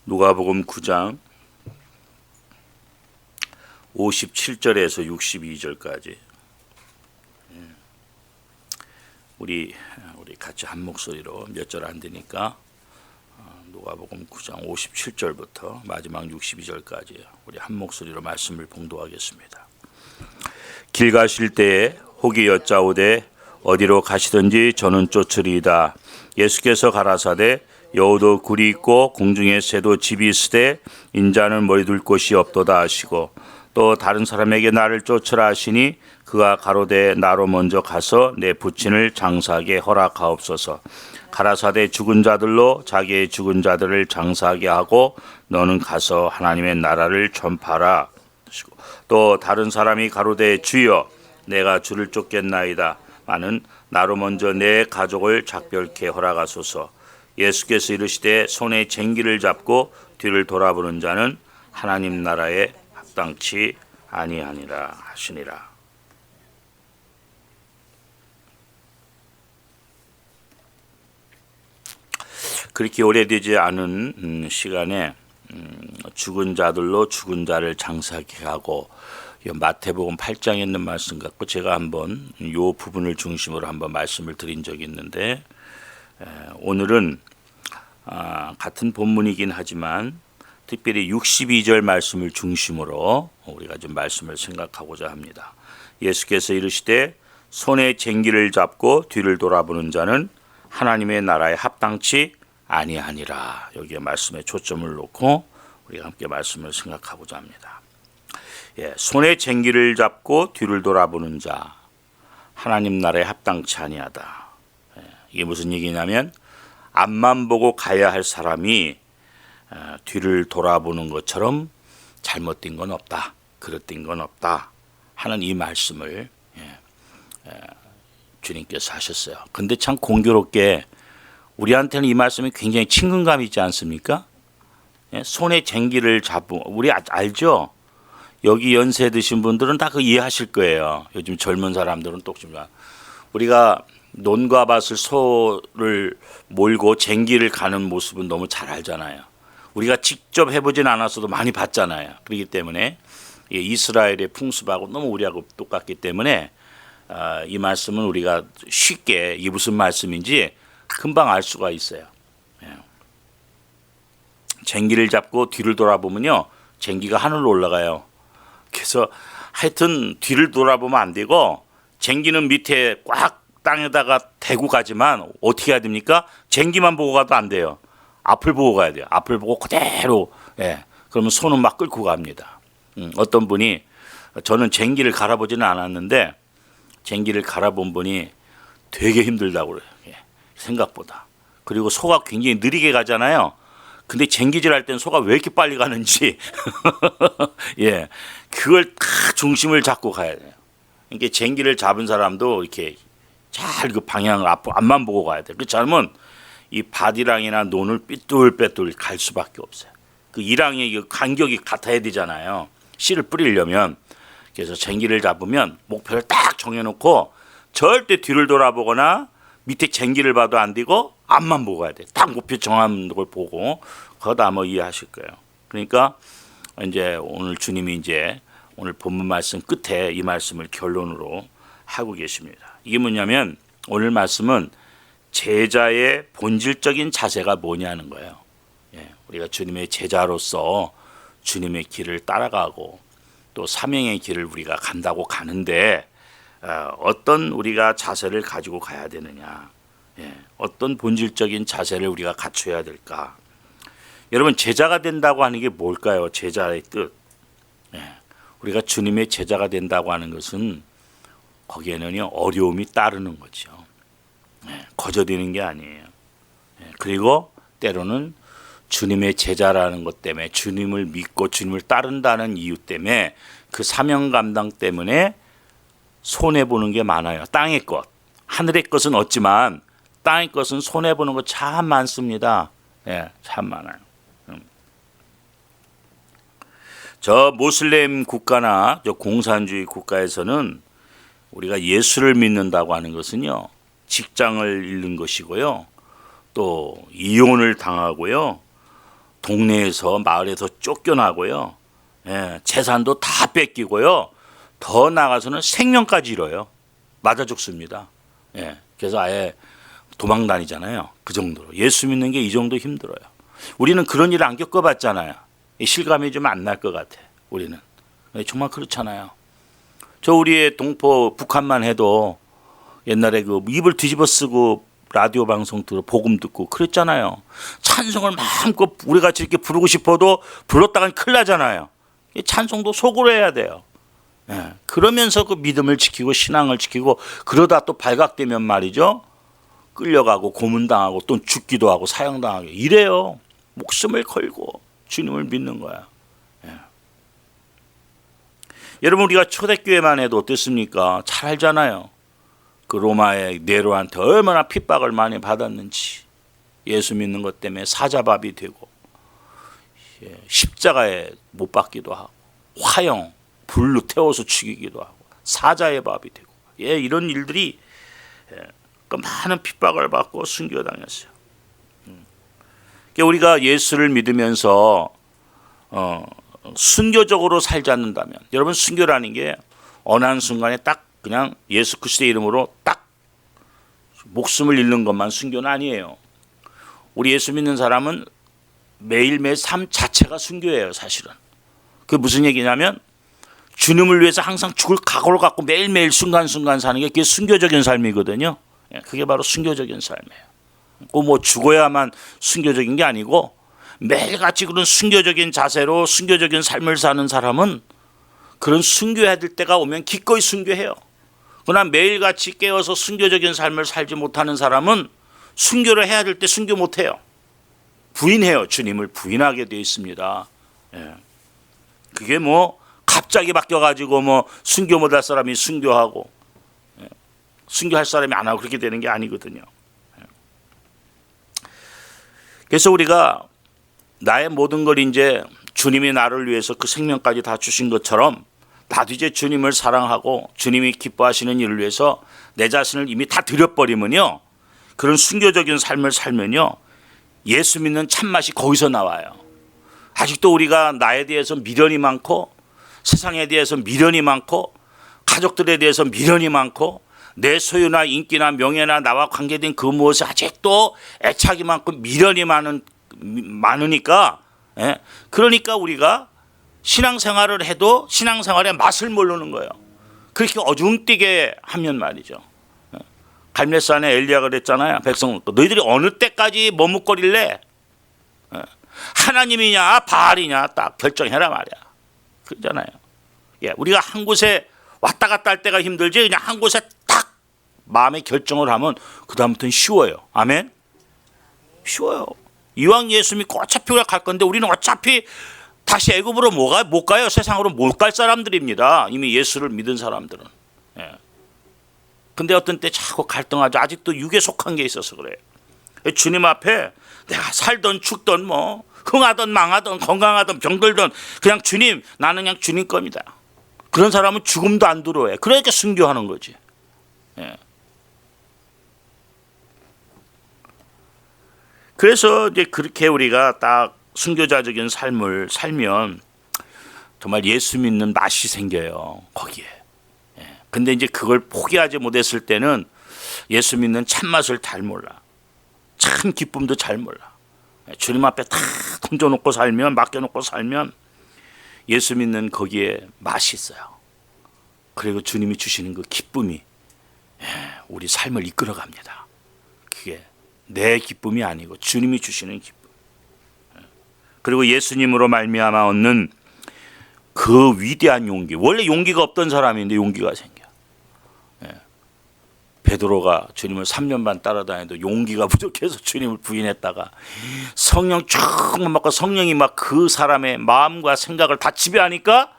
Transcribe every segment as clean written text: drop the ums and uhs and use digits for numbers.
누가복음 9장 57절에서 62절까지 우리 같이 한 목소리로 몇 절 안 되니까 누가복음 9장 57절부터 마지막 62절까지 우리 한 목소리로 말씀을 봉독하겠습니다. 길 가실 때에 혹이 여짜오되 어디로 가시든지 저는 쫓으리이다. 예수께서 가라사대 여우도 굴이 있고 공중에 새도 집이 있으되 인자는 머리둘 곳이 없도다 하시고 또 다른 사람에게 나를 쫓으라 하시니 그가 가로되 나로 먼저 가서 내 부친을 장사하게 허락하옵소서. 가라사대 죽은 자들로 자기의 죽은 자들을 장사하게 하고 너는 가서 하나님의 나라를 전파하라. 또 다른 사람이 가로되 주여 내가 주를 쫓겠나이다. 마는 나로 먼저 내 가족을 작별케 허락하소서. 예수께서 이르시되 손에 쟁기를 잡고 뒤를 돌아보는 자는 하나님 나라에 합당치 아니하니라 하시니라. 그렇게 오래되지 않은 시간에 죽은 자들로 죽은 자를 장사하게 하고, 마태복음 8장에 있는 말씀 갖고 제가 한번 이 부분을 중심으로 한번 말씀을 드린 적이 있는데, 오늘은 같은 본문이긴 하지만 특별히 62절 말씀을 중심으로 우리가 좀 말씀을 생각하고자 합니다. 예수께서 이르시되 손에 쟁기를 잡고 뒤를 돌아보는 자는 하나님의 나라에 합당치 아니하니라. 여기에 말씀에 초점을 놓고 우리가 함께 말씀을 생각하고자 합니다. 손에 쟁기를 잡고 뒤를 돌아보는 자, 하나님 나라에 합당치 아니하다. 이게 무슨 얘기냐면 앞만 보고 가야 할 사람이 뒤를 돌아보는 것처럼 잘못된 건 없다, 그릇된 건 없다 하는 이 말씀을 주님께서 하셨어요. 근데 참 공교롭게 우리한테는 이 말씀이 굉장히 친근감이 있지 않습니까? 손에 쟁기를 잡고, 우리 알죠? 여기 연세 드신 분들은 다 그 이해하실 거예요. 요즘 젊은 사람들은 또 우리가 논과 밭을 소를 몰고 쟁기를 가는 모습은 너무 잘 알잖아요. 우리가 직접 해보진 않았어도 많이 봤잖아요. 그렇기 때문에 이스라엘의 풍습하고 너무 우리하고 똑같기 때문에 이 말씀은 우리가 쉽게 이게 무슨 말씀인지 금방 알 수가 있어요. 쟁기를 잡고 뒤를 돌아보면요, 쟁기가 하늘로 올라가요. 그래서 하여튼 뒤를 돌아보면 안 되고 쟁기는 밑에 꽉 땅에다가 대고 가지만 어떻게 해야 됩니까? 쟁기만 보고 가도 안 돼요. 앞을 보고 가야 돼요. 앞을 보고 그대로. 그러면 손은 막 끌고 갑니다. 어떤 분이, 저는 쟁기를 갈아보지는 않았는데 쟁기를 갈아본 분이 되게 힘들다고 그래요. 생각보다. 그리고 소가 굉장히 느리게 가잖아요. 근데 쟁기질 할 땐 소가 왜 이렇게 빨리 가는지 그걸 다 중심을 잡고 가야 돼요. 그러니까 쟁기를 잡은 사람도 이렇게 잘 그 방향을 앞만 보고 가야 돼요. 그렇지 않으면 이 밭이랑이나 논을 삐뚤빼뚤 갈 수밖에 없어요. 그 이랑의 그 간격이 같아야 되잖아요. 씨를 뿌리려면. 그래서 쟁기를 잡으면 목표를 딱 정해놓고 절대 뒤를 돌아보거나 밑에 쟁기를 봐도 안 되고 앞만 보고 가야 돼. 딱 목표 정한 걸 보고. 그거 아마 이해하실 거예요. 그러니까 이제 오늘 주님이 이제 오늘 본문 말씀 끝에 이 말씀을 결론으로 하고 계십니다. 이게 뭐냐면 오늘 말씀은 제자의 본질적인 자세가 뭐냐는 거예요. 우리가 주님의 제자로서 주님의 길을 따라가고 또 사명의 길을 우리가 간다고 가는데 어떤 우리가 자세를 가지고 가야 되느냐, 어떤 본질적인 자세를 우리가 갖춰야 될까. 여러분, 제자가 된다고 하는 게 뭘까요? 제자의 뜻. 우리가 주님의 제자가 된다고 하는 것은 거기에는 어려움이 따르는 거죠. 거저되는 게 아니에요. 그리고 때로는 주님의 제자라는 것 때문에, 주님을 믿고 주님을 따른다는 이유 때문에, 그 사명 감당 때문에 손해보는 게 많아요. 땅의 것, 하늘의 것은 없지만 땅의 것은 손해보는 거 참 많습니다. 참 많아요. 저 모슬렘 국가나 저 공산주의 국가에서는 우리가 예수를 믿는다고 하는 것은요, 직장을 잃는 것이고요, 또 이혼을 당하고요, 동네에서 마을에서 쫓겨나고요. 예, 재산도 다 뺏기고요. 더 나가서는 생명까지 잃어요. 맞아 죽습니다. 예, 그래서 아예 도망 다니잖아요. 그 정도로. 예수 믿는 게 이 정도 힘들어요. 우리는 그런 일을 안 겪어봤잖아요. 실감이 좀 안 날 것 같아. 우리는. 정말 그렇잖아요. 저 우리의 동포 북한만 해도 옛날에 그 입을 뒤집어 쓰고 라디오 방송 들어 복음 듣고 그랬잖아요. 찬송을 마음껏 우리 같이 이렇게 부르고 싶어도 불렀다간 큰일 나잖아요. 찬송도 속으로 해야 돼요. 예, 그러면서 그 믿음을 지키고 신앙을 지키고 그러다 또 발각되면 말이죠. 끌려가고 고문당하고 또 죽기도 하고 사형당하고 이래요. 목숨을 걸고 주님을 믿는 거야. 예. 여러분 우리가 초대교회만 해도 어땠습니까? 잘 알잖아요. 그 로마의 네로한테 얼마나 핍박을 많이 받았는지 예수 믿는 것 때문에 사자밥이 되고 십자가에 못 박기도 하고 화형 불로 태워서 죽이기도 하고 사자의 밥이 되고 이런 일들이 그 많은 핍박을 받고 순교당했어요. 우리가 예수를 믿으면서 순교적으로 살지 않는다면 여러분 순교라는 게 어느 한 순간에 딱 그냥 예수 그리스도의 이름으로 딱 목숨을 잃는 것만 순교는 아니에요. 우리 예수 믿는 사람은 매일매일 삶 자체가 순교예요. 사실은. 그게 무슨 얘기냐면 주님을 위해서 항상 죽을 각오를 갖고 매일매일 순간순간 사는 게 그게 순교적인 삶이거든요. 그게 바로 순교적인 삶이에요. 꼭 뭐 죽어야만 순교적인 게 아니고 매일같이 그런 순교적인 자세로 순교적인 삶을 사는 사람은 그런 순교해야 될 때가 오면 기꺼이 순교해요. 그러나 매일같이 깨어서 순교적인 삶을 살지 못하는 사람은 순교를 해야 될 때 순교 못해요. 부인해요. 주님을 부인하게 되어 있습니다. 그게 뭐 갑자기 바뀌어가지고 뭐 순교 못할 사람이 순교하고 순교할 사람이 안 하고 그렇게 되는 게 아니거든요. 그래서 우리가 나의 모든 걸 이제 주님이 나를 위해서 그 생명까지 다 주신 것처럼 나도 이제 주님을 사랑하고 주님이 기뻐하시는 일을 위해서 내 자신을 이미 다 드려버리면요. 그런 순교적인 삶을 살면요. 예수 믿는 참맛이 거기서 나와요. 아직도 우리가 나에 대해서 미련이 많고 세상에 대해서 미련이 많고 가족들에 대해서 미련이 많고 내 소유나 인기나 명예나 나와 관계된 그 무엇에 아직도 애착이 많고 미련이 많으니까 그러니까 우리가 신앙생활을 해도 신앙생활의 맛을 모르는 거예요. 그렇게 어중뛰게 하면 말이죠. 갈멜산에 엘리야가 그랬잖아요. 백성 너희들이 어느 때까지 머뭇거릴래? 하나님이냐 바알이냐 딱 결정해라 말이야. 그러잖아요. 우리가 한 곳에 왔다 갔다 할 때가 힘들지 그냥 한 곳에 딱 마음의 결정을 하면 그 다음부터는 쉬워요. 아멘? 쉬워요. 이왕 예수 믿고 어차피 우리가 갈 건데 우리는 어차피 다시 애굽으로 못 가요. 세상으로 못 갈 사람들입니다. 이미 예수를 믿은 사람들은. 근데 어떤 때 자꾸 갈등하죠. 아직도 육에 속한 게 있어서 그래요. 주님 앞에 내가 살던 죽던 뭐 흥하던 망하던 건강하던 병들던 그냥 주님 나는 그냥 주님 겁니다. 그런 사람은 죽음도 안 두려워해. 그러니까 순교하는 거지. 그래서 이제 그렇게 우리가 딱 순교자적인 삶을 살면 정말 예수 믿는 맛이 생겨요. 거기에. 근데 이제 그걸 포기하지 못했을 때는 예수 믿는 참맛을 잘 몰라. 참 기쁨도 잘 몰라. 주님 앞에 다 던져놓고 살면 맡겨놓고 살면 예수 믿는 거기에 맛이 있어요. 그리고 주님이 주시는 그 기쁨이 우리 삶을 이끌어갑니다. 그게 내 기쁨이 아니고 주님이 주시는 기쁨. 그리고 예수님으로 말미암아 얻는 그 위대한 용기. 원래 용기가 없던 사람인데 용기가 생겨. 베드로가 주님을 3년 반 따라다녀도 용기가 부족해서 주님을 부인했다가 성령 쫙 받고 성령이 막 그 사람의 마음과 생각을 다 지배하니까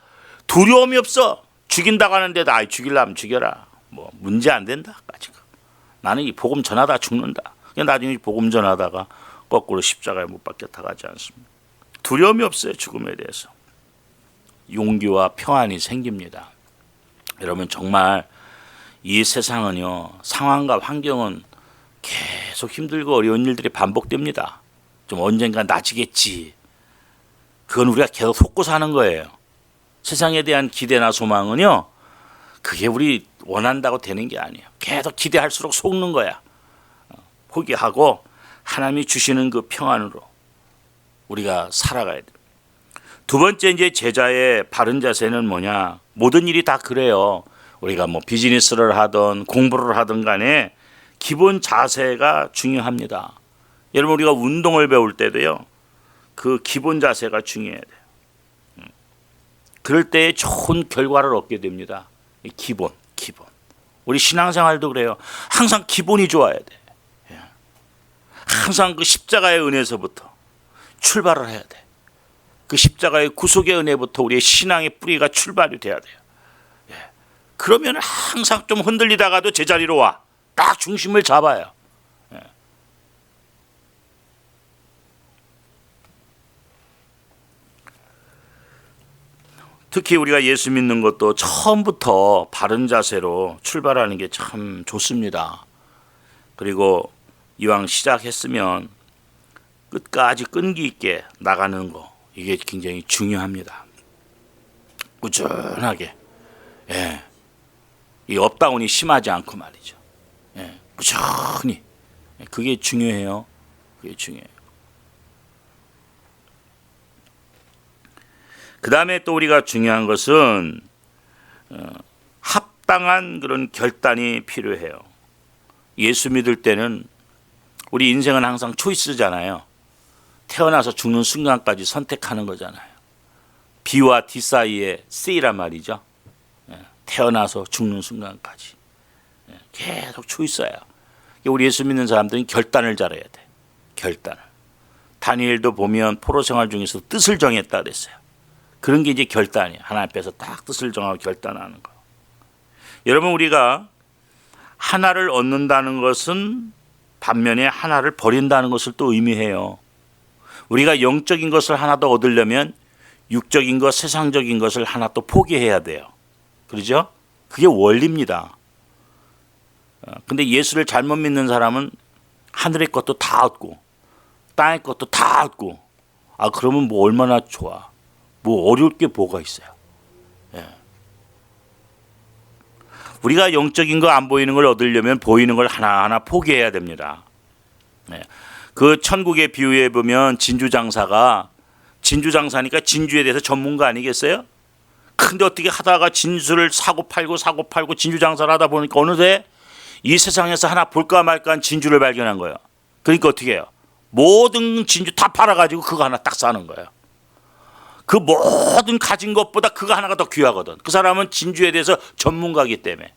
두려움이 없어. 죽인다고 하는데 다 죽이려면 죽여라. 뭐 문제 안 된다. 나는 이 복음 전하다 죽는다. 나중에 복음 전하다가 거꾸로 십자가에 못 박혀 타가지 않습니다. 두려움이 없어요. 죽음에 대해서. 용기와 평안이 생깁니다. 여러분 정말 이 세상은요. 상황과 환경은 계속 힘들고 어려운 일들이 반복됩니다. 좀 언젠가 나아지겠지. 그건 우리가 계속 속고 사는 거예요. 세상에 대한 기대나 소망은요, 그게 우리 원한다고 되는 게 아니에요. 계속 기대할수록 속는 거야. 포기하고 하나님이 주시는 그 평안으로 우리가 살아가야 돼. 두 번째 이제 제자의 바른 자세는 뭐냐? 모든 일이 다 그래요. 우리가 뭐 비즈니스를 하든 공부를 하든 간에 기본 자세가 중요합니다. 여러분 우리가 운동을 배울 때도요, 그 기본 자세가 중요해야 돼요. 그럴 때 좋은 결과를 얻게 됩니다. 기본. 우리 신앙생활도 그래요. 항상 기본이 좋아야 돼. 항상 그 십자가의 은혜에서부터 출발을 해야 돼. 그 십자가의 구속의 은혜부터 우리의 신앙의 뿌리가 출발이 돼야 돼요. 그러면 항상 좀 흔들리다가도 제자리로 와. 딱 중심을 잡아요. 특히 우리가 예수 믿는 것도 처음부터 바른 자세로 출발하는 게 참 좋습니다. 그리고 이왕 시작했으면 끝까지 끈기 있게 나가는 거, 이게 굉장히 중요합니다. 꾸준하게, 이 업다운이 심하지 않고 말이죠. 꾸준히, 그게 중요해요. 그게 중요해요. 그 다음에 또 우리가 중요한 것은 합당한 그런 결단이 필요해요. 예수 믿을 때는 우리 인생은 항상 초이스잖아요. 태어나서 죽는 순간까지 선택하는 거잖아요. B와 D 사이에 C란 말이죠. 태어나서 죽는 순간까지 계속 초이스예요. 우리 예수 믿는 사람들은 결단을 잘해야 돼. 결단을. 다니엘도 보면 포로 생활 중에서 뜻을 정했다 그랬어요. 그런 게 이제 결단이에요. 하나님 앞에서 딱 뜻을 정하고 결단하는 거. 여러분 우리가 하나를 얻는다는 것은 반면에 하나를 버린다는 것을 또 의미해요. 우리가 영적인 것을 하나 더 얻으려면 육적인 것, 세상적인 것을 하나 또 포기해야 돼요. 그렇죠? 그게 원리입니다. 근데 예수를 잘못 믿는 사람은 하늘의 것도 다 얻고 땅의 것도 다 얻고, 그러면 뭐 얼마나 좋아. 뭐 어려울 게 뭐가 있어요. 우리가 영적인 거 안 보이는 걸 얻으려면 보이는 걸 하나하나 포기해야 됩니다. 그 천국의 비유에 보면 진주장사니까 진주에 대해서 전문가 아니겠어요? 근데 어떻게 하다가 진주를 사고 팔고 진주장사를 하다 보니까 어느새 이 세상에서 하나 볼까 말까 한 진주를 발견한 거예요. 그러니까 어떻게 해요? 모든 진주 다 팔아가지고 그거 하나 딱 사는 거예요. 그 모든 가진 것보다 그거 하나가 더 귀하거든. 그 사람은 진주에 대해서 전문가이기 때문에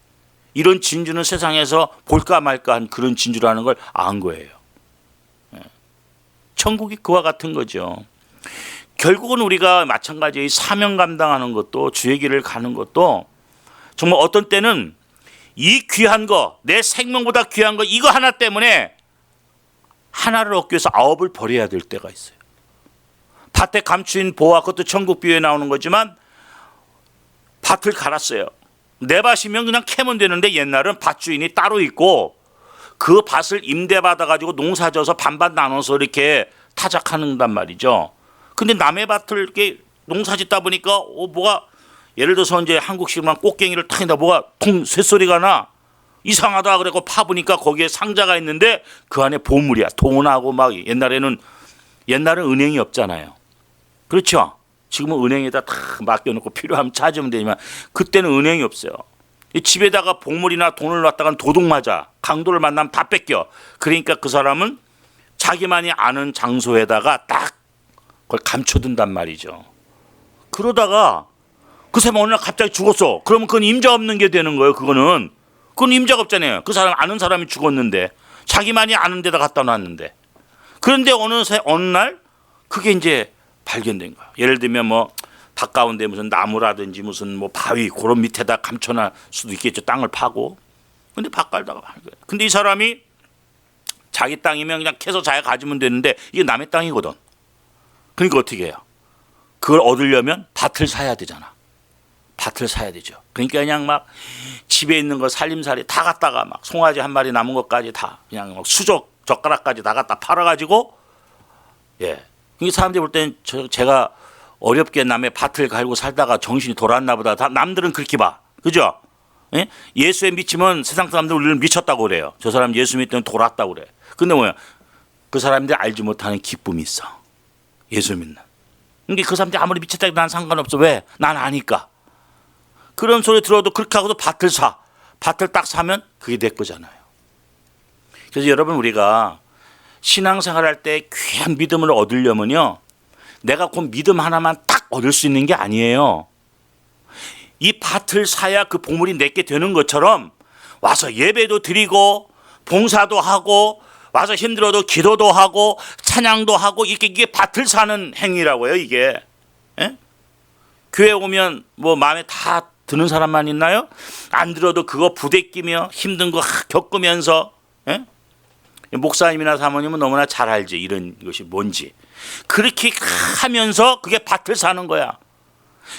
이런 진주는 세상에서 볼까 말까 한 그런 진주라는 걸 안 거예요. 천국이 그와 같은 거죠. 결국은 우리가 마찬가지의 사명 감당하는 것도, 주의 길을 가는 것도 정말 어떤 때는 이 귀한 거, 내 생명보다 귀한 거, 이거 하나 때문에 하나를 얻기 위해서 아홉을 버려야 될 때가 있어요. 밭에 감추인 보화, 그것도 천국 비유에 나오는 거지만 밭을 갈았어요. 내 밭이면 그냥 캐면 되는데 옛날은 밭주인이 따로 있고 그 밭을 임대받아가지고 농사져서 반반 나눠서 이렇게 타작하는단 말이죠. 근데 남의 밭을 이렇게 농사짓다 보니까 뭐가, 예를 들어서 이제 한국식으로 꽃갱이를 탁인다 뭐가 퉁 쇳소리가 나. 이상하다 그래고 파보니까 거기에 상자가 있는데 그 안에 보물이야. 돈하고 막 옛날은 은행이 없잖아요. 그렇죠? 지금은 은행에다 다 맡겨놓고 필요하면 찾으면 되지만 그때는 은행이 없어요. 집에다가 보물이나 돈을 놨다간 도둑 맞아. 강도를 만나면 다 뺏겨. 그러니까 그 사람은 자기만이 아는 장소에다가 딱 그걸 감춰둔단 말이죠. 그러다가 그 사람 어느 날 갑자기 죽었어. 그러면 그건 임자 없는 게 되는 거예요. 그건 임자가 없잖아요. 그 사람 아는 사람이 죽었는데 자기만이 아는 데다 갖다 놨는데. 그런데 어느 날 그게 이제 발견된 거야. 예를 들면 뭐 가까운데 무슨 나무라든지 무슨 뭐 바위 그런 밑에다 감춰놔 수도 있겠죠. 땅을 파고. 근데 밭갈다가 하는 거예요. 근데 이 사람이 자기 땅이면 그냥 캐서 자기가 가지면 되는데 이게 남의 땅이거든. 그러니까 어떻게 해요? 그걸 얻으려면 밭을 사야 되잖아. 밭을 사야 되죠. 그러니까 그냥 막 집에 있는 거 살림살이 다 갖다가 막 송아지 한 마리 남은 것까지 다 그냥 막 젓가락까지 다 갖다 팔아가지고, 이 사람들이 볼 때는 제가 어렵게 남의 밭을 갈고 살다가 정신이 돌았나 보다. 다 남들은 그렇게 봐. 그죠? 예? 예수에 미치면 세상 사람들 우리를 미쳤다고 그래요. 저 사람 예수 믿더니 돌았다고 그래. 근데 뭐야? 그 사람들이 알지 못하는 기쁨이 있어. 예수 믿는. 그러니까 그 사람들이 아무리 미쳤다 해도 난 상관없어. 왜? 난 아니까. 그런 소리 들어도 그렇게 하고도 밭을 사. 밭을 딱 사면 그게 내 거잖아요. 그래서 여러분 우리가 신앙생활할 때 귀한 믿음을 얻으려면요. 내가 그 믿음 하나만 딱 얻을 수 있는 게 아니에요. 이 밭을 사야 그 보물이 내게 되는 것처럼 와서 예배도 드리고 봉사도 하고 와서 힘들어도 기도도 하고 찬양도 하고 이게 밭을 사는 행위라고요. 이게. 예? 교회 오면 뭐 마음에 다 드는 사람만 있나요? 안 들어도 그거 부대끼며 힘든 거 겪으면서 예? 목사님이나 사모님은 너무나 잘 알지 이런 것이 뭔지. 그렇게 하면서 그게 밭을 사는 거야.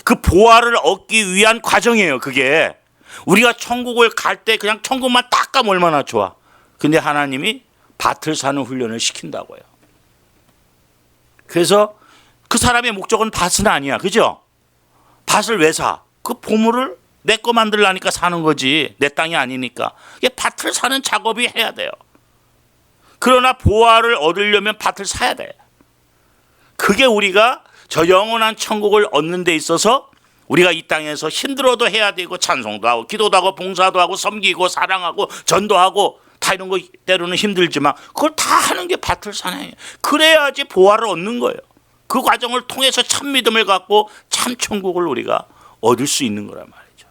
그 보화를 얻기 위한 과정이에요. 그게 우리가 천국을 갈 때 그냥 천국만 딱 가면 얼마나 좋아. 근데 하나님이 밭을 사는 훈련을 시킨다고요. 그래서 그 사람의 목적은 밭은 아니야. 그죠? 밭을 왜 사? 그 보물을 내 거 만들라니까 사는 거지. 내 땅이 아니니까. 이게 밭을 사는 작업이 해야 돼요. 그러나 보화를 얻으려면 밭을 사야 돼. 그게 우리가 저 영원한 천국을 얻는 데 있어서 우리가 이 땅에서 힘들어도 해야 되고 찬송도 하고 기도도 하고 봉사도 하고 섬기고 사랑하고 전도하고 다 이런 거 때로는 힘들지만 그걸 다 하는 게 밭을 사는 거예요. 그래야지 보화를 얻는 거예요. 그 과정을 통해서 참 믿음을 갖고 참 천국을 우리가 얻을 수 있는 거란 말이죠.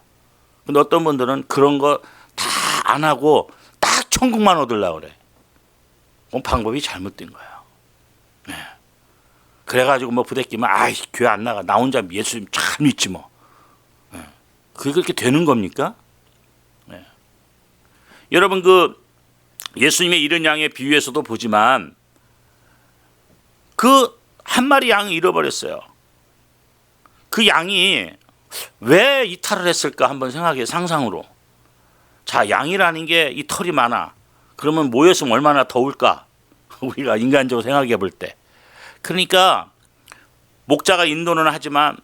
근데 어떤 분들은 그런 거 다 안 하고 딱 천국만 얻으려고 그래. 그건 방법이 잘못된 거예요. 네. 그래가지고 뭐 부대끼면 아이 교회 안 나가. 나 혼자 예수님 참 믿지 뭐. 네. 그게 그렇게 되는 겁니까? 네. 여러분 그 예수님의 이른 양의 비유에서도 보지만 그 한 마리 양을 잃어버렸어요. 그 양이 왜 이탈을 했을까 한번 생각해 상상으로. 자, 양이라는 게 이 털이 많아. 그러면 모였으면 얼마나 더울까? 우리가 인간적으로 생각해 볼 때. 그러니까 목자가 인도는 하지만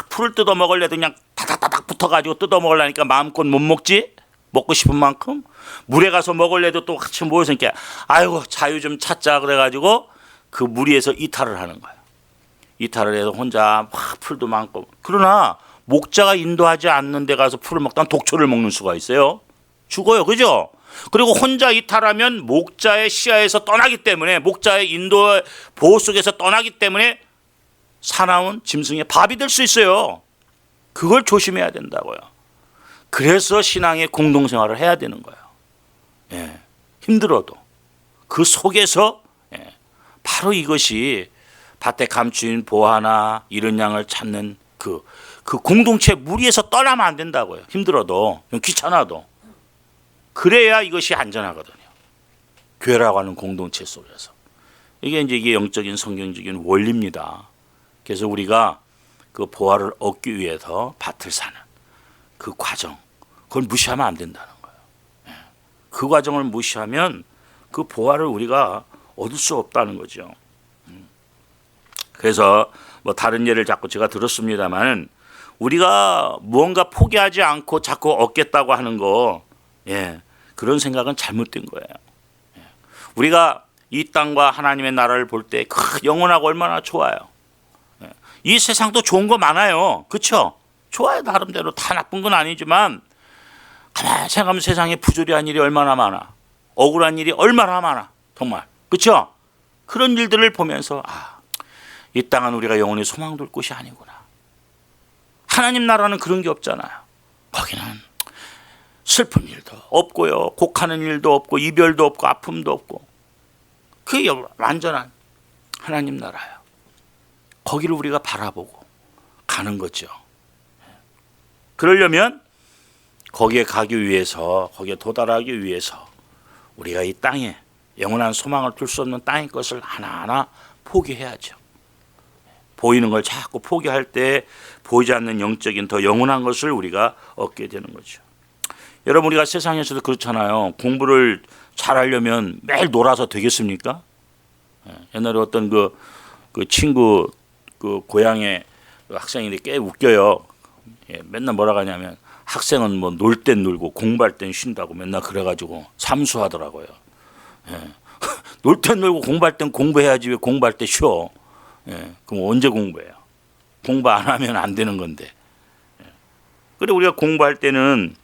풀을 뜯어 먹으려도 그냥 다닥다닥 붙어가지고 뜯어 먹으려니까 마음껏 못 먹지. 먹고 싶은 만큼 물에 가서 먹으려도 또 같이 모여서 이렇게 아이고 자유 좀 찾자 그래가지고 그 무리에서 이탈을 하는 거예요. 이탈을 해서 혼자 막 풀도 많고. 그러나 목자가 인도하지 않는 데 가서 풀을 먹다가 독초를 먹는 수가 있어요. 죽어요. 그죠? 그리고 혼자 이탈하면 목자의 시야에서 떠나기 때문에 목자의 인도의 보호 속에서 떠나기 때문에 사나운 짐승의 밥이 될 수 있어요. 그걸 조심해야 된다고요. 그래서 신앙의 공동생활을 해야 되는 거예요. 예, 힘들어도 그 속에서 예, 바로 이것이 밭에 감추인 보화나 이런 양을 찾는 그 공동체 무리에서 떠나면 안 된다고요. 힘들어도 귀찮아도 그래야 이것이 안전하거든요. 교회라고 하는 공동체 속에서 이게 영적인 성경적인 원리입니다. 그래서 우리가 그 보화를 얻기 위해서 밭을 사는 그 과정, 그걸 무시하면 안 된다는 거예요. 그 과정을 무시하면 그 보화를 우리가 얻을 수 없다는 거죠. 그래서 뭐 다른 예를 자꾸 제가 들었습니다만 우리가 무언가 포기하지 않고 자꾸 얻겠다고 하는 거, 예, 그런 생각은 잘못된 거예요. 예. 우리가 이 땅과 하나님의 나라를 볼 때 영원하고 얼마나 좋아요. 예. 이 세상도 좋은 거 많아요. 그렇죠? 좋아요. 나름대로 다 나쁜 건 아니지만 가만히 생각하면 세상에 부조리한 일이 얼마나 많아. 억울한 일이 얼마나 많아. 정말. 그렇죠? 그런 일들을 보면서 이 땅은 우리가 영원히 소망 둘 곳이 아니구나. 하나님 나라는 그런 게 없잖아요. 거기는 슬픈 일도 없고요. 곡하는 일도 없고 이별도 없고 아픔도 없고 그게 완전한 하나님 나라예요. 거기를 우리가 바라보고 가는 거죠. 그러려면 거기에 가기 위해서 거기에 도달하기 위해서 우리가 이 땅에 영원한 소망을 둘 수 없는 땅의 것을 하나하나 포기해야죠. 보이는 걸 자꾸 포기할 때 보이지 않는 영적인 더 영원한 것을 우리가 얻게 되는 거죠. 여러분 우리가 세상에서도 그렇잖아요. 공부를 잘하려면 매일 놀아서 되겠습니까? 옛날에 어떤 그 친구 그 고향에 그 학생인데 꽤 웃겨요. 예, 맨날 뭐라 하냐면 학생은 뭐 놀 땐 놀고 공부할 땐 쉰다고 맨날 그래가지고 삼수하더라고요. 예. 놀 땐 놀고 공부할 땐 공부해야지 왜 공부할 때 쉬어? 예. 그럼 언제 공부해요? 공부 안 하면 안 되는 건데. 예. 그리고 우리가 공부할 때는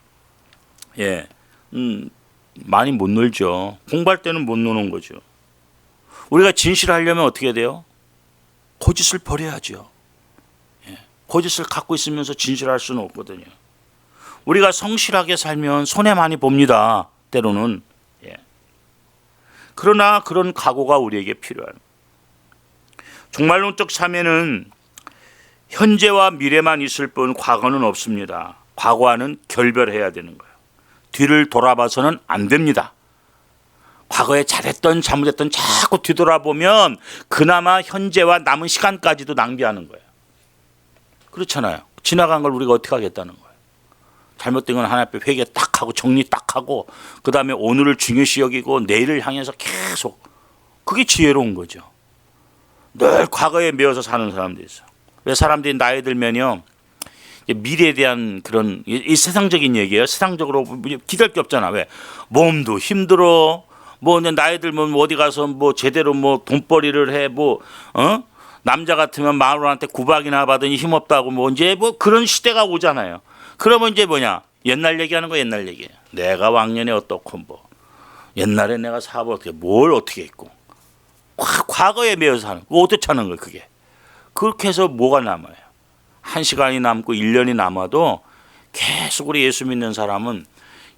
예, 많이 못 놀죠. 공부할 때는 못 노는 거죠. 우리가 진실하려면 어떻게 돼요? 거짓을 버려야죠. 예. 거짓을 갖고 있으면서 진실할 수는 없거든요. 우리가 성실하게 살면 손해 많이 봅니다. 때로는. 예. 그러나 그런 각오가 우리에게 필요한. 종말론적 참회는 현재와 미래만 있을 뿐 과거는 없습니다. 과거와는 결별해야 되는 거예요. 뒤를 돌아봐서는 안 됩니다. 과거에 잘했던 잘못했던 자꾸 뒤돌아보면 그나마 현재와 남은 시간까지도 낭비하는 거예요. 그렇잖아요. 지나간 걸 우리가 어떻게 하겠다는 거예요. 잘못된 건 하나 앞에 회개 딱 하고 정리 딱 하고 그 다음에 오늘을 중요시 여기고 내일을 향해서 계속 그게 지혜로운 거죠. 늘 과거에 매여서 사는 사람들이 있어요. 왜 사람들이 나이 들면요 미래에 대한 그런 이 세상적인 얘기예요. 세상적으로 기댈 게 없잖아. 왜 몸도 힘들어. 뭐 나이 들면 어디 가서 뭐 제대로 뭐 돈벌이를 해 뭐 남자 같으면 마누라한테 구박이나 받으니 힘없다고 뭐 이제 뭐 그런 시대가 오잖아요. 그러면 이제 뭐냐 옛날 얘기하는 거 옛날 얘기예요. 내가 왕년에 어떻고 뭐 옛날에 내가 사업을 어떻게 뭘 어떻게 했고 과거에 매여서 사는 거 어떻게 하는 거예요 그게. 그렇게 해서 뭐가 남아요. 1시간이 남고 1년이 남아도 계속 우리 예수 믿는 사람은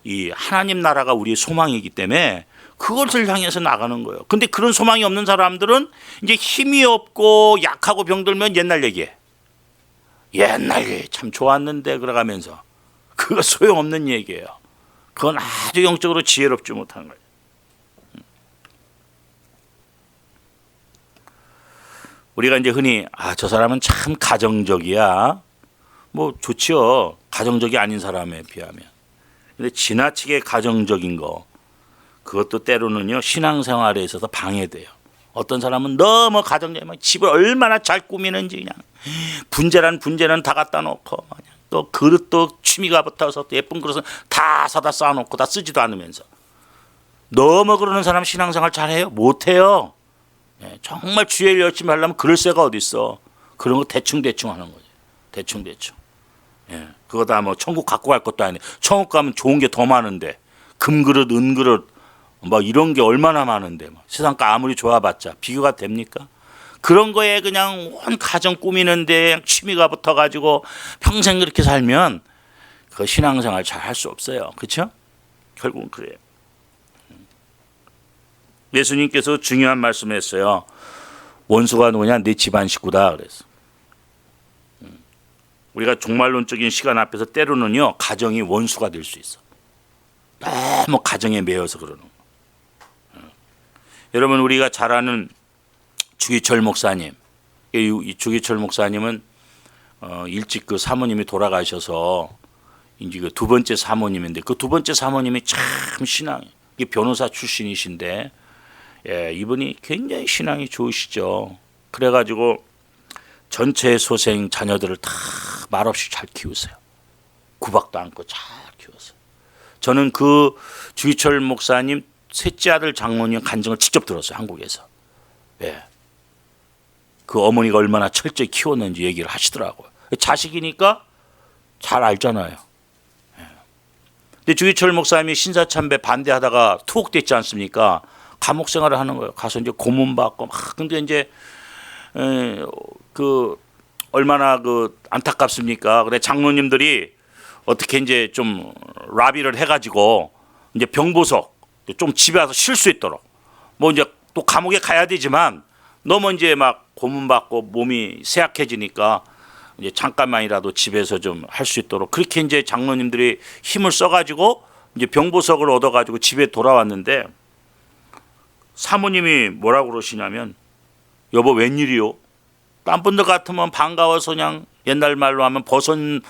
이 하나님 나라가 우리의 소망이기 때문에 그것을 향해서 나가는 거예요. 근데 그런 소망이 없는 사람들은 이제 힘이 없고 약하고 병들면 옛날 얘기해. 옛날 얘기 참 좋았는데 그러가면서 그거 소용없는 얘기예요. 그건 아주 영적으로 지혜롭지 못한 거예요. 우리가 이제 흔히 저 사람은 참 가정적이야. 뭐 좋지요. 가정적이 아닌 사람에 비하면. 근데 지나치게 가정적인 거 그것도 때로는요 신앙생활에 있어서 방해돼요. 어떤 사람은 너무 가정적이면 집을 얼마나 잘 꾸미는지 그냥 분재는 다 갖다 놓고 또 그릇도 취미가 붙어서 또 예쁜 그릇은 다 사다 쌓아놓고 다 쓰지도 않으면서 너무 그러는 사람 신앙생활 잘해요? 못해요. 예, 정말 주의를 열심히 하려면 그럴 새가 어디 있어. 그런 거 대충 하는 거죠. 대충. 예, 그거 다 뭐 천국 갖고 갈 것도 아닌데 천국 가면 좋은 게 더 많은데 금그릇 은그릇 뭐 이런 게 얼마나 많은데 뭐. 세상가 아무리 좋아봤자 비교가 됩니까? 그런 거에 그냥 온 가정 꾸미는데 취미가 붙어가지고 평생 그렇게 살면 그 신앙생활 잘 할 수 없어요. 그렇죠? 결국은 그래요. 예수님께서 중요한 말씀을 했어요. 원수가 누구냐? 내 집안 식구다 그래서. 우리가 종말론적인 시간 앞에서 때로는요 가정이 원수가 될 수 있어. 너무 가정에 매여서 그러는 거. 여러분 우리가 잘 아는 주기철 목사님, 이 주기철 목사님은 일찍 그 사모님이 돌아가셔서 이제 그 두 번째 사모님인데 그 두 번째 사모님이 참 신앙이 변호사 출신이신데 예, 이분이 굉장히 신앙이 좋으시죠. 그래가지고 전체 소생 자녀들을 다 말없이 잘 키우세요. 구박도 않고 잘 키웠어요. 저는 그 주기철 목사님 셋째 아들 장모님 간증을 직접 들었어요. 한국에서. 예. 그 어머니가 얼마나 철저히 키웠는지 얘기를 하시더라고요. 자식이니까 잘 알잖아요. 예. 근데 주기철 목사님이 신사참배 반대하다가 투옥됐지 않습니까? 감옥 생활을 하는 거예요. 가서 이제 고문받고 막 근데 이제 그 얼마나 그 안타깝습니까? 그래 장로님들이 어떻게 이제 좀 라비를 해가지고 이제 병보석 좀 집에 와서 쉴 수 있도록 뭐 이제 또 감옥에 가야 되지만 너무 이제 막 고문받고 몸이 쇠약해지니까 이제 잠깐만이라도 집에서 좀 할 수 있도록 그렇게 이제 장로님들이 힘을 써가지고 이제 병보석을 얻어가지고 집에 돌아왔는데. 사모님이 뭐라고 그러시냐면 여보 웬일이요? 딴 분들 같으면 반가워서 그냥 옛날 말로 하면 버선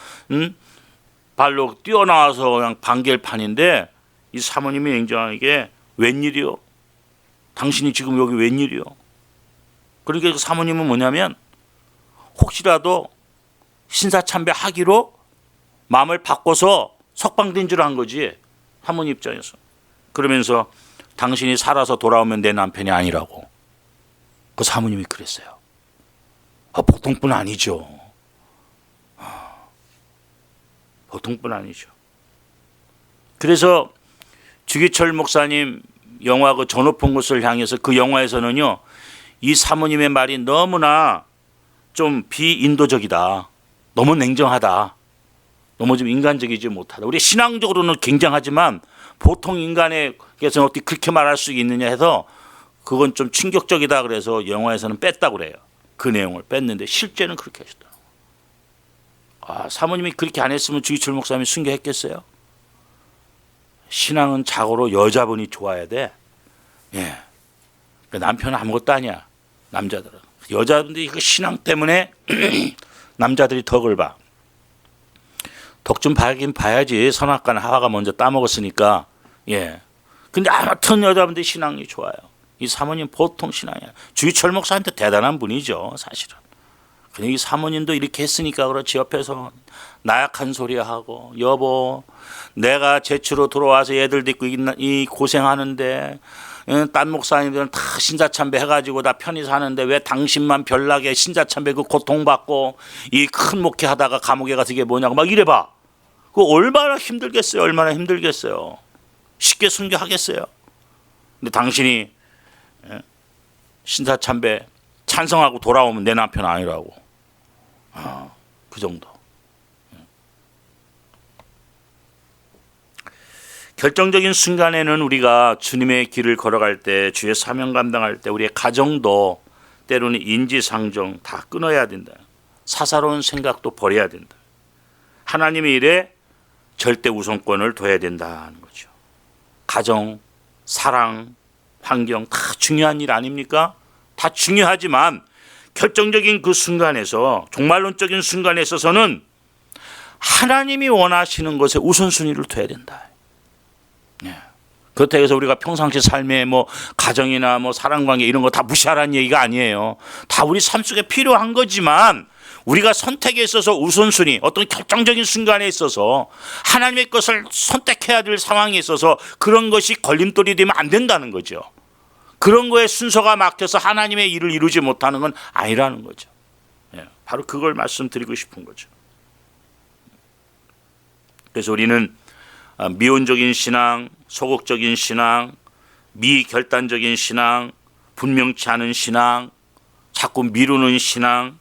발로 뛰어나와서 그냥 반길 판인데 이 사모님이 냉정하게 웬일이요? 당신이 지금 여기 웬일이요? 그러니까 그 사모님은 뭐냐면 혹시라도 신사참배하기로 마음을 바꿔서 석방된 줄 안 거지. 사모님 입장에서. 그러면서 당신이 살아서 돌아오면 내 남편이 아니라고. 그 사모님이 그랬어요. 보통 분 아니죠. 보통 분 아니죠. 그래서 주기철 목사님 영화 그 저 높은 곳을 향해서 그 영화에서는요, 이 사모님의 말이 너무나 좀 비인도적이다. 너무 냉정하다. 너무 좀 인간적이지 못하다. 우리 신앙적으로는 굉장하지만 보통 인간에게서는 어떻게 그렇게 말할 수 있느냐 해서 그건 좀 충격적이다. 그래서 영화에서는 뺐다고 그래요. 그 내용을 뺐는데 실제는 그렇게 하셨다. 사모님이 그렇게 안 했으면 주기철 목사님이 순교했겠어요? 신앙은 자고로 여자분이 좋아야 돼. 예. 남편은 아무것도 아니야. 남자들은. 여자분들이 그 신앙 때문에 남자들이 덕을 봐. 덕 좀 봐긴 봐야지. 선악과는 하와가 먼저 따먹었으니까. 예. 근데 아무튼 여자분들이 신앙이 좋아요. 이 사모님 보통 신앙이야. 주기철 목사한테 대단한 분이죠, 사실은. 근데 이 사모님도 이렇게 했으니까 그렇지. 옆에서 나약한 소리 하고, 여보, 내가 제주로 들어와서 애들 데리고 이 고생하는데, 딴 목사님들은 다 신사참배 해가지고 다 편히 사는데 왜 당신만 별나게 신사참배 그 고통받고 이 큰 목회하다가 감옥에 가서 이게 뭐냐고 막 이래봐. 그거 얼마나 힘들겠어요. 얼마나 힘들겠어요. 쉽게 순교하겠어요. 근데 당신이 신사참배 찬성하고 돌아오면 내 남편 아니라고. 그 정도. 결정적인 순간에는 우리가 주님의 길을 걸어갈 때, 주의 사명 감당할 때 우리의 가정도 때로는 인지상정 다 끊어야 된다. 사사로운 생각도 버려야 된다. 하나님의 일에 절대 우선권을 둬야 된다는 거죠. 가정, 사랑, 환경 다 중요한 일 아닙니까? 다 중요하지만 결정적인 그 순간에서, 종말론적인 순간에 있어서는 하나님이 원하시는 것에 우선순위를 둬야 된다. 그렇다고 해서 우리가 평상시 삶에 뭐 가정이나 뭐 사랑관계 이런 거 다 무시하라는 얘기가 아니에요. 다 우리 삶 속에 필요한 거지만 우리가 선택에 있어서 우선순위, 어떤 결정적인 순간에 있어서 하나님의 것을 선택해야 될 상황에 있어서 그런 것이 걸림돌이 되면 안 된다는 거죠. 그런 거에 순서가 막혀서 하나님의 일을 이루지 못하는 건 아니라는 거죠. 바로 그걸 말씀드리고 싶은 거죠. 그래서 우리는 미온적인 신앙, 소극적인 신앙, 미결단적인 신앙, 분명치 않은 신앙, 자꾸 미루는 신앙,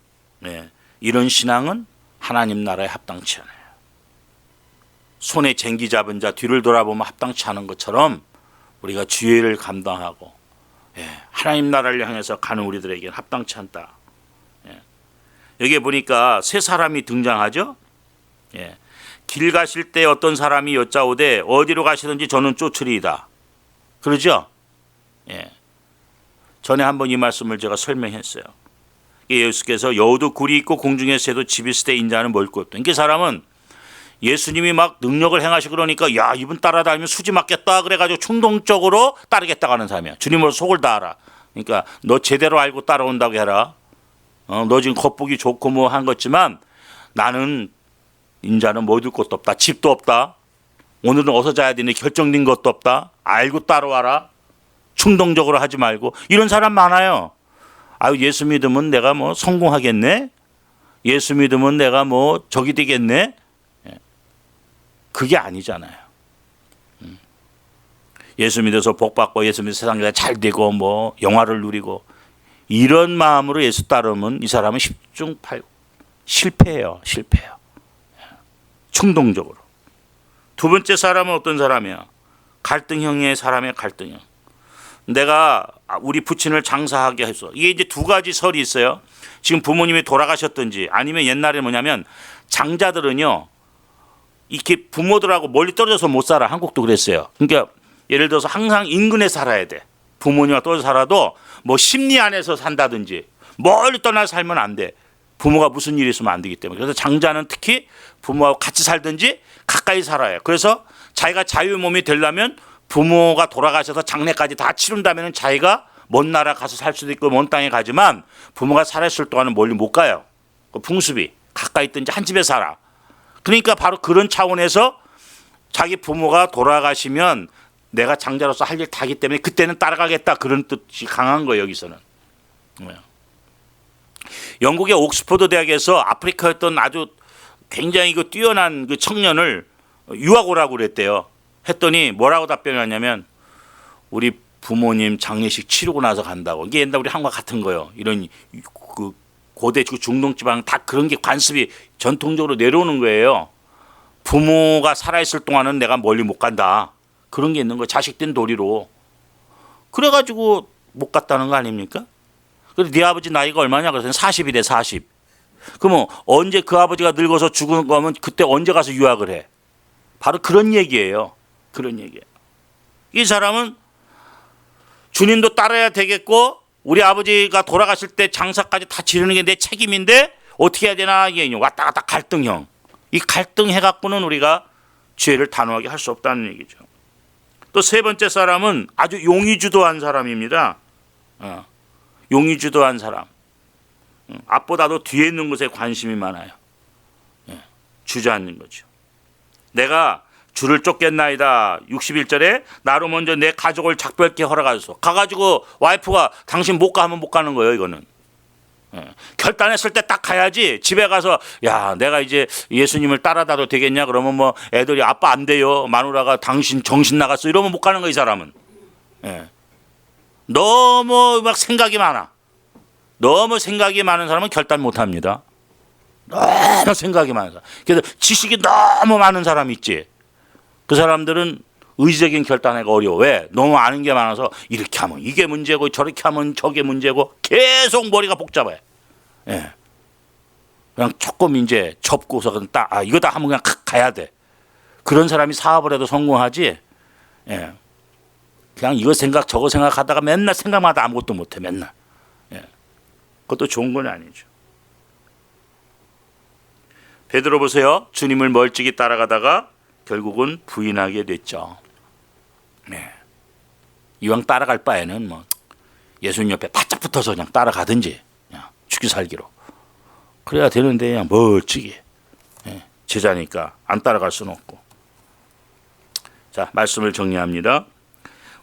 이런 신앙은 하나님 나라에 합당치 않아요. 손에 쟁기 잡은 자 뒤를 돌아보면 합당치 않은 것처럼 우리가 주의를 감당하고 하나님 나라를 향해서 가는 우리들에게는 합당치 않다. 여기에 보니까 세 사람이 등장하죠. 길 가실 때 어떤 사람이 여짜오되 어디로 가시든지 저는 쫓으리이다. 그러죠? 전에 한번 이 말씀을 제가 설명했어요. 예수께서 여우도 굴이 있고 공중에 새도 집이 있을 때 인자는 멀고 없다. 그 사람은 예수님이 막 능력을 행하시고 그러니까 야, 이분 따라다니면 수지 맞겠다 그래가지고 충동적으로 따르겠다고 하는 사람이야. 주님으로 속을 다하라. 그러니까 너 제대로 알고 따라온다고 해라. 너 지금 겉보기 좋고 뭐 한 거지만 나는 인자는 뭐 얻을 것도 없다. 집도 없다. 오늘은 어디서 자야 되니 결정된 것도 없다. 알고 따라와라. 충동적으로 하지 말고. 이런 사람 많아요. 아유, 예수 믿으면 내가 뭐 성공하겠네. 예수 믿으면 내가 뭐 적이 되겠네. 그게 아니잖아요. 예수 믿어서 복 받고 예수 믿어서 세상에 잘 되고 뭐 영화를 누리고 이런 마음으로 예수 따르면 이 사람은 10중 8구 실패해요. 충동적으로. 두 번째 사람은 어떤 사람이야? 갈등형의 사람의 갈등형. 내가 우리 부친을 장사하게 했어. 이게 이제 두 가지 설이 있어요. 지금 부모님이 돌아가셨든지 아니면 옛날에 뭐냐면 장자들은요 이렇게 부모들하고 멀리 떨어져서 못 살아. 한국도 그랬어요. 그러니까 예를 들어서 항상 인근에 살아야 돼. 부모님과 떨어져 살아도 뭐 심리 안에서 산다든지 멀리 떠나 살면 안 돼. 부모가 무슨 일이 있으면 안 되기 때문에. 그래서 장자는 특히 부모하고 같이 살든지 가까이 살아요. 그래서 자기가 자유 몸이 되려면 부모가 돌아가셔서 장례까지 다 치른다면 자기가 먼 나라 가서 살 수도 있고 먼 땅에 가지만 부모가 살았을 동안은 멀리 못 가요. 그 풍습이 가까이 있든지 한 집에 살아. 그러니까 바로 그런 차원에서 자기 부모가 돌아가시면 내가 장자로서 할 일 다 하기 때문에 그때는 따라가겠다, 그런 뜻이 강한 거예요. 여기서는. 영국의 옥스퍼드 대학에서 아프리카였던 아주 굉장히 그 뛰어난 그 청년을 유학 오라고 그랬대요. 했더니 뭐라고 답변하냐면 우리 부모님 장례식 치르고 나서 간다고. 이게 옛날 우리 한국과 같은 거예요. 이런 그 고대 중동지방 다 그런 게 관습이 전통적으로 내려오는 거예요. 부모가 살아있을 동안은 내가 멀리 못 간다. 그런 게 있는 거예요. 자식된 도리로. 그래가지고 못 갔다는 거 아닙니까? 그래서 네 아버지 나이가 얼마냐? 그래서 40이래 40. 그러면 언제 그 아버지가 늙어서 죽은 거면 그때 언제 가서 유학을 해? 바로 그런 얘기예요. 그런 얘기예요. 이 사람은 주님도 따라야 되겠고 우리 아버지가 돌아가실 때 장사까지 다 치르는 게 내 책임인데 어떻게 해야 되나, 이게 왔다 갔다 갈등형. 이 갈등해갖고는 우리가 죄를 단호하게 할 수 없다는 얘기죠. 또 세 번째 사람은 아주 용의주도한 사람입니다. 용의주도한 사람. 앞보다도 뒤에 있는 것에 관심이 많아요. 주저앉는 거죠. 내가 주를 쫓겠나이다. 61절에 나로 먼저 내 가족을 작별케 허락하소서. 가가지고 와이프가 당신 못 가 하면 못 가는 거예요. 이거는. 결단했을 때 딱 가야지. 집에 가서 야 내가 이제 예수님을 따라다도 되겠냐 그러면 뭐 애들이 아빠 안 돼요, 마누라가 당신 정신 나갔어, 이러면 못 가는 거야 이 사람은. 너무 막 생각이 많아. 너무 생각이 많은 사람은 결단 못 합니다. 너무 생각이 많은 사람. 그래서 지식이 너무 많은 사람 있지. 그 사람들은 의지적인 결단하기가 어려워. 왜? 너무 아는 게 많아서 이렇게 하면 이게 문제고 저렇게 하면 저게 문제고 계속 머리가 복잡해. 그냥 조금 이제 접고서 그냥 딱 이거 다 하면 그냥 가야 돼. 그런 사람이 사업을 해도 성공하지. 그냥 이거 생각 저거 생각하다가 맨날 생각마다 아무것도 못해 맨날. 그것도 좋은 건 아니죠. 베드로 보세요. 주님을 멀찍이 따라가다가 결국은 부인하게 됐죠. 이왕 따라갈 바에는 뭐 예수님 옆에 바짝 붙어서 그냥 따라가든지 그냥 죽기 살기로 그래야 되는데 그냥 멀찍이 제자니까 안 따라갈 수는 없고. 자, 말씀을 정리합니다.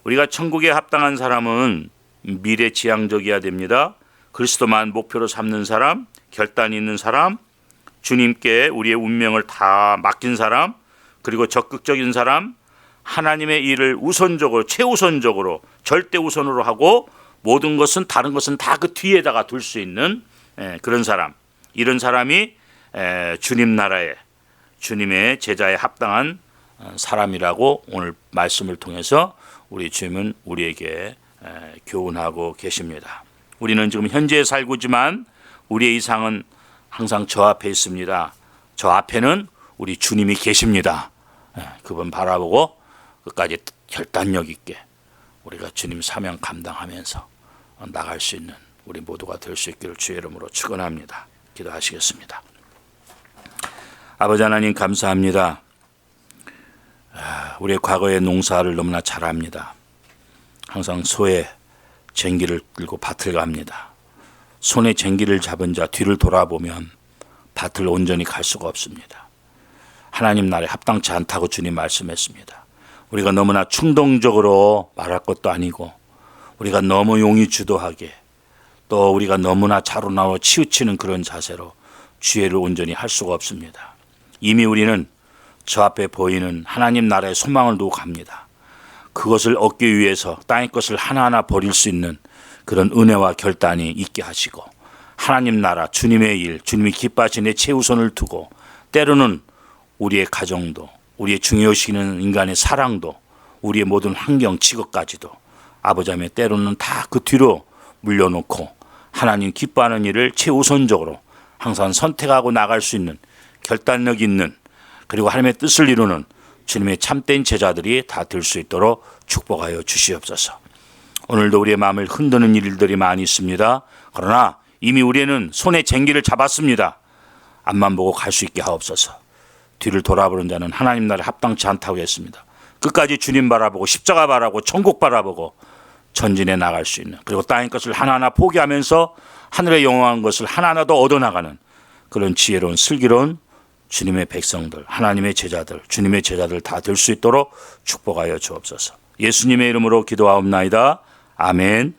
우리가 천국에 합당한 사람은 미래지향적이어야 됩니다. 그리스도만 목표로 삼는 사람, 결단 있는 사람, 주님께 우리의 운명을 다 맡긴 사람, 그리고 적극적인 사람, 하나님의 일을 우선적으로 최우선적으로 절대 우선으로 하고 모든 것은 다른 것은 다 그 뒤에다가 둘 수 있는 그런 사람. 이런 사람이 주님 나라에 주님의 제자에 합당한 사람이라고 오늘 말씀을 통해서 우리 주님은 우리에게 교훈하고 계십니다. 우리는 지금 현재에 살고 있지만 우리의 이상은 항상 저 앞에 있습니다. 저 앞에는 우리 주님이 계십니다. 그분 바라보고 끝까지 결단력 있게 우리가 주님 사명 감당하면서 나갈 수 있는 우리 모두가 될 수 있기를 주의 이름으로 축원합니다. 기도하시겠습니다. 아버지 하나님 감사합니다. 우리의 과거의 농사를 너무나 잘 압니다. 항상 소에 쟁기를 들고 밭을 갑니다. 손에 쟁기를 잡은 자 뒤를 돌아보면 밭을 온전히 갈 수가 없습니다. 하나님 나라에 합당치 않다고 주님 말씀했습니다. 우리가 너무나 충동적으로 말할 것도 아니고 우리가 너무 용의주도하게 또 우리가 너무나 자로나로 치우치는 그런 자세로 주의를 온전히 할 수가 없습니다. 이미 우리는 저 앞에 보이는 하나님 나라의 소망을 두고 갑니다. 그것을 얻기 위해서 땅의 것을 하나하나 버릴 수 있는 그런 은혜와 결단이 있게 하시고 하나님 나라 주님의 일 주님이 기뻐하시는 최우선을 두고 때로는 우리의 가정도 우리의 중요시하는 인간의 사랑도 우리의 모든 환경 직업까지도 아버지 하며 때로는 다 그 뒤로 물려놓고 하나님 기뻐하는 일을 최우선적으로 항상 선택하고 나갈 수 있는 결단력 있는 그리고 하나님의 뜻을 이루는 주님의 참된 제자들이 다 될 수 있도록 축복하여 주시옵소서. 오늘도 우리의 마음을 흔드는 일들이 많이 있습니다. 그러나 이미 우리는 손에 쟁기를 잡았습니다. 앞만 보고 갈 수 있게 하옵소서. 뒤를 돌아보는 자는 하나님 나라에 합당치 않다고 했습니다. 끝까지 주님 바라보고 십자가 바라보고 천국 바라보고 전진해 나갈 수 있는 그리고 땅의 것을 하나하나 포기하면서 하늘의 영원한 것을 하나하나 더 얻어나가는 그런 지혜로운 슬기로운 주님의 백성들, 하나님의 제자들, 주님의 제자들 다 될 수 있도록 축복하여 주옵소서. 예수님의 이름으로 기도하옵나이다. 아멘.